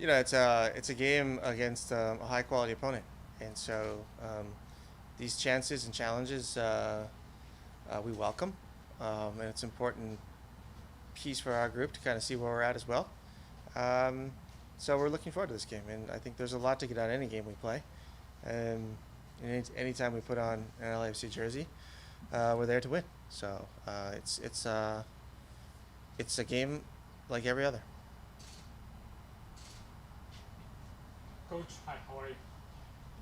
it's a game against a high quality opponent, and so these chances and challenges we welcome, and it's an important piece for our group to kind of see where we're at as well. Um, so we're looking forward to this game, and I think there's a lot to get out of any game we play. Um, anytime we put on an LAFC jersey, we're there to win. So it's a game like every other. Coach, hi, how are you?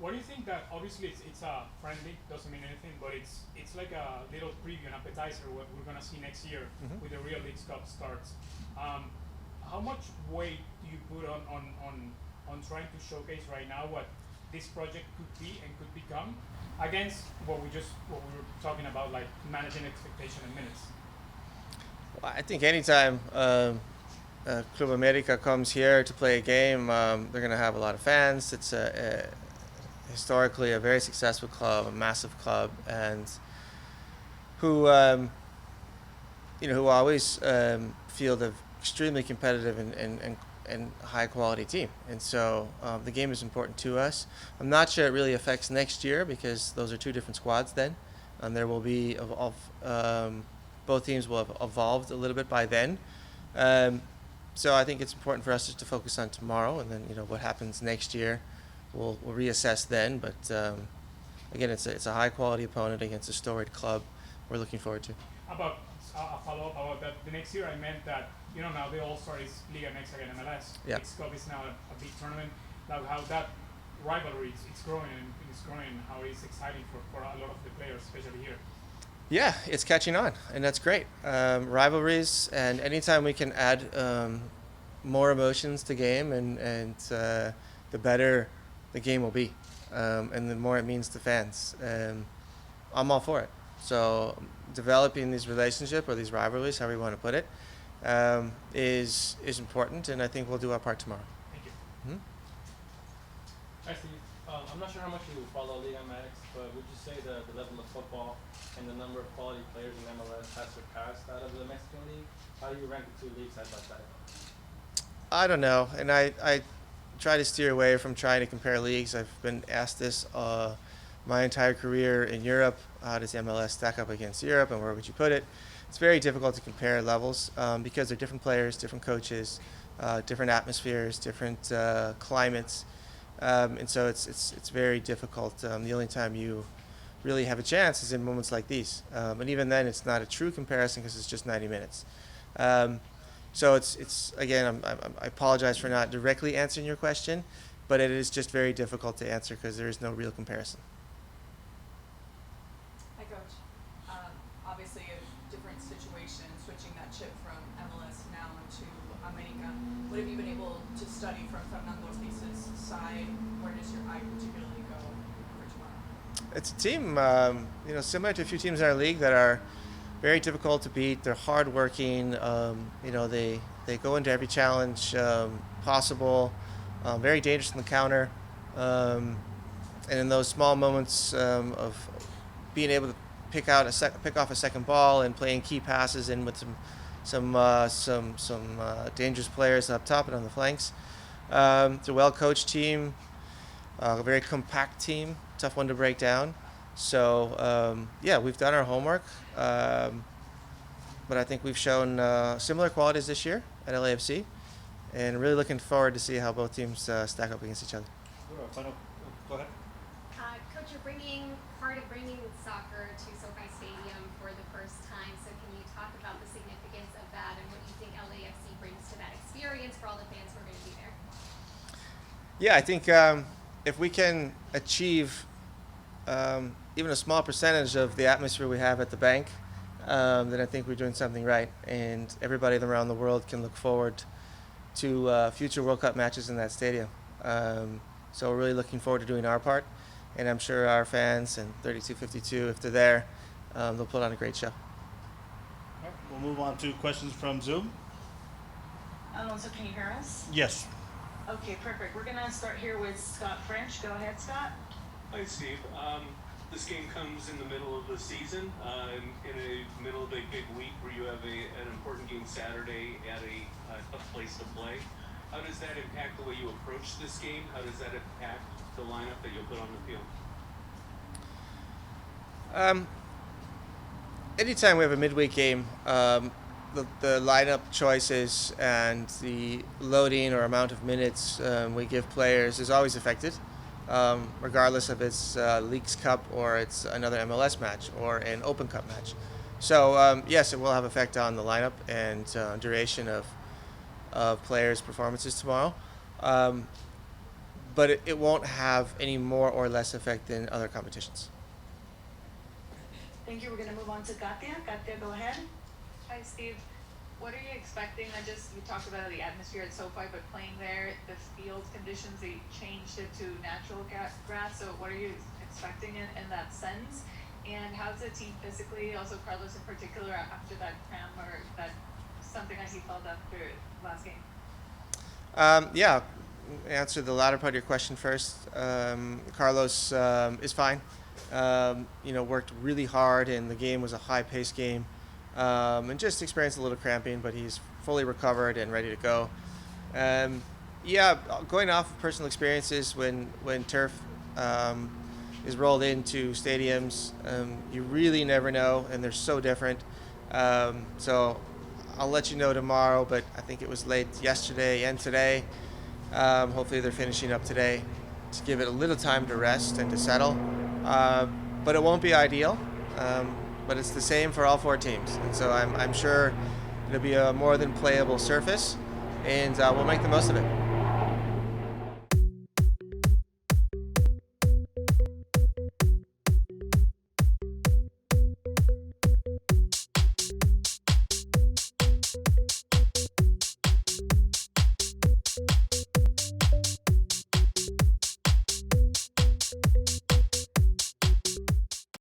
What do you think that obviously it's a friendly, doesn't mean anything, but it's like a little preview, an appetizer what we're gonna see next year Mm-hmm. with the real League Cup starts. Um, how much weight do you put on trying to showcase right now what this project could be and could become against what we were talking about, like managing expectation in minutes? Well, I think anytime Club America comes here to play a game, they're going to have a lot of fans. It's historically a very successful club, a massive club, and who who always field an extremely competitive and high quality team. And so the game is important to us. I'm not sure it really affects next year because those are two different squads then. And there will be both teams will have evolved a little bit by then. Um, so I think it's important for us just to focus on tomorrow, and then what happens next year, we'll reassess then. But again, it's a high quality opponent against a storied club. We're looking forward to. About a follow up about that. The next year, I meant that now the All Star is Liga next again MLS. Yeah. Leagues Cup is now a big tournament. Like how that rivalry it's growing and it's growing. How it's exciting for a lot of the players, especially here. Yeah, it's catching on, and that's great. Rivalries, and anytime we can add more emotions to game, and the better the game will be, and the more it means to fans. I'm all for it. So developing these relationships or these rivalries, however you want to put it, is important, and I think we'll do our part tomorrow. Thank you. Hmm? Hi, Steve. I'm not sure how much you follow Liga MX, but would you say the level of football and the number of quality players in MLS has surpassed that of the Mexican League? How do you rank the two leagues side by side? I don't know, and I try to steer away from trying to compare leagues. I've been asked this my entire career in Europe. How does MLS stack up against Europe, and where would you put it? It's very difficult to compare levels because they're different players, different coaches, different atmospheres, different climates, and so it's very difficult. The only time you really have a chance is in moments like these, and even then, it's not a true comparison because it's just 90 minutes. So it's again, I apologize for not directly answering your question, but it is just very difficult to answer because there is no real comparison. Hi, Coach. Obviously, a different situation, switching that chip from MLS now into America. What have you been able to study from Fernando Ortiz's side? Where does your eye particularly go for tomorrow? It's a team, similar to a few teams in our league that are very difficult to beat. They're hardworking. They go into every challenge possible. Very dangerous on the counter, and in those small moments of being able to pick off a second ball and playing key passes in with some dangerous players up top and on the flanks. It's a well coached team, a very compact team, tough one to break down. So we've done our homework, but I think we've shown similar qualities this year at LAFC, and really looking forward to see how both teams stack up against each other. Go ahead. Coach, you're bringing soccer to SoFi Stadium for the first time. So can you talk about the significance of that and what you think LAFC brings to that experience for all the fans who are going to be there? Yeah, I think if we can achieve even a small percentage of the atmosphere we have at the bank, then I think we're doing something right, and everybody around the world can look forward to future World Cup matches in that stadium. So we're really looking forward to doing our part, and I'm sure our fans and 3252, if they're there, they'll put on a great show. All right, we'll move on to questions from Zoom. So can you hear us? Yes. Okay, perfect. We're gonna start here with Scott French. Go ahead, Scott. Hi, Steve. This game comes in the middle of the season, in the middle of a big week where you have an important game Saturday at a tough place to play. how does that impact the way you approach this game? How does that impact the lineup that you'll put on the field? Anytime we have a midweek game, the lineup choices and the loading or amount of minutes we give players is always affected, regardless of it's Leagues Cup or it's another MLS match or an Open Cup match. So yes, it will have effect on the lineup and duration of players' performances tomorrow, but it won't have any more or less effect than other competitions. Thank you. We're gonna move on to Katia. Katia, go ahead. Hi, Steve. What are you expecting? You talked about the atmosphere at SoFi, but playing there, the field conditions, they changed it to natural grass. So what are you expecting in that sense? And how's the team physically? Also, Carlos in particular, after that cramp or that something that he felt after last game. Yeah, answer the latter part of your question first. Carlos is fine. Worked really hard, and the game was a high-paced game, and just experienced a little cramping, but he's fully recovered and ready to go. Yeah, going off of personal experiences, when turf is rolled into stadiums, you really never know, and they're so different. So I'll let you know tomorrow, but I think it was late yesterday and today. Hopefully they're finishing up today to give it a little time to rest and to settle. But it won't be ideal, but it's the same for all four teams. And so I'm sure it'll be a more than playable surface, and we'll make the most of it.